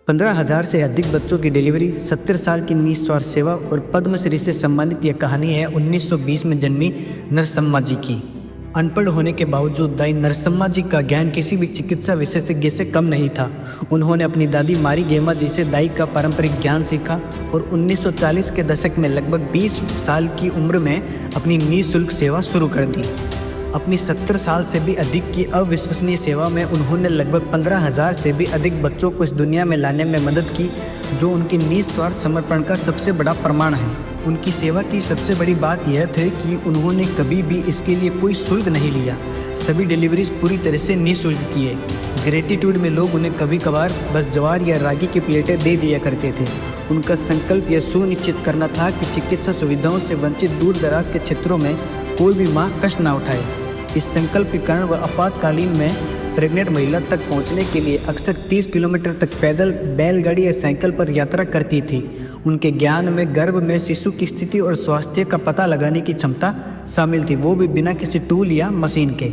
15,000 से अधिक बच्चों की डिलीवरी, 70 साल की निस्वार्थ सेवा और पद्मश्री से सम्मानित यह कहानी है 1920 में जन्मी नरसम्मा जी की। अनपढ़ होने के बावजूद दाई नरसम्मा जी का ज्ञान किसी भी चिकित्सा विशेषज्ञ से कम नहीं था। उन्होंने अपनी दादी मारी गेमा जी से दाई का पारंपरिक ज्ञान सीखा और 1940 के दशक में लगभग 20 साल की उम्र में अपनी निःशुल्क सेवा शुरू कर दी। अपनी 70 साल से भी अधिक की अविश्वसनीय सेवा में उन्होंने लगभग 15,000 से भी अधिक बच्चों को इस दुनिया में लाने में मदद की, जो उनकी निस्वार्थ समर्पण का सबसे बड़ा प्रमाण है। उनकी सेवा की सबसे बड़ी बात यह थी कि उन्होंने कभी भी इसके लिए कोई शुल्क नहीं लिया। सभी डिलीवरीज पूरी तरह से निःशुल्क किए। ग्रेटिट्यूड में लोग उन्हें कभी कभार बस ज्वार या रागी की प्लेटें दे दिया करते थे। उनका संकल्प यह सुनिश्चित करना था कि चिकित्सा सुविधाओं से वंचित दूर दराज के क्षेत्रों में कोई भी माँ कष्ट न उठाए। इस संकल्प के कारण वह आपातकालीन में प्रेग्नेंट महिला तक पहुंचने के लिए अक्सर 30 किलोमीटर तक पैदल, बैलगाड़ी या साइकिल पर यात्रा करती थी। उनके ज्ञान में गर्भ में शिशु की स्थिति और स्वास्थ्य का पता लगाने की क्षमता शामिल थी, वो भी बिना किसी टूल या मशीन के।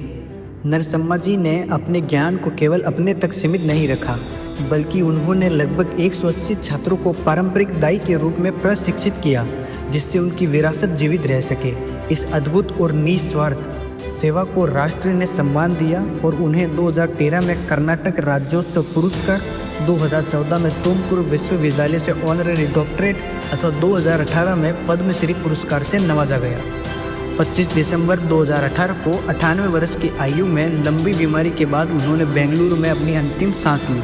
नरसम्मा जी ने अपने ज्ञान को केवल अपने तक सीमित नहीं रखा, बल्कि उन्होंने लगभग 180 छात्रों को पारंपरिक दाई के रूप में प्रशिक्षित किया, जिससे उनकी विरासत जीवित रह सके। इस अद्भुत और निस्वार्थ सेवा को राष्ट्र ने सम्मान दिया और उन्हें 2013 में कर्नाटक राज्योत्सव पुरस्कार, 2014 में तुमकुरू विश्वविद्यालय से ऑनररी डॉक्टरेट तथा 2018 में पद्मश्री पुरस्कार से नवाजा गया। 25 दिसंबर 2018 को 98 वर्ष की आयु में लंबी बीमारी के बाद उन्होंने बेंगलुरु में अपनी अंतिम सांस ली।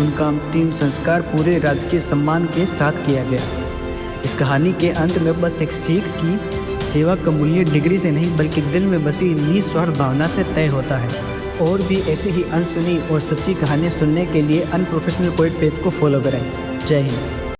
उनका अंतिम संस्कार पूरे राजकीय सम्मान के साथ किया गया। इस कहानी के अंत में बस एक सीख की सेवा का मूल्य डिग्री से नहीं बल्कि दिल में बसी निस्वार्थ भावना से तय होता है। और भी ऐसी ही अनसुनी और सच्ची कहानियाँ सुनने के लिए अनप्रोफेशनल पोएट पेज को फॉलो करें। जय हिंद।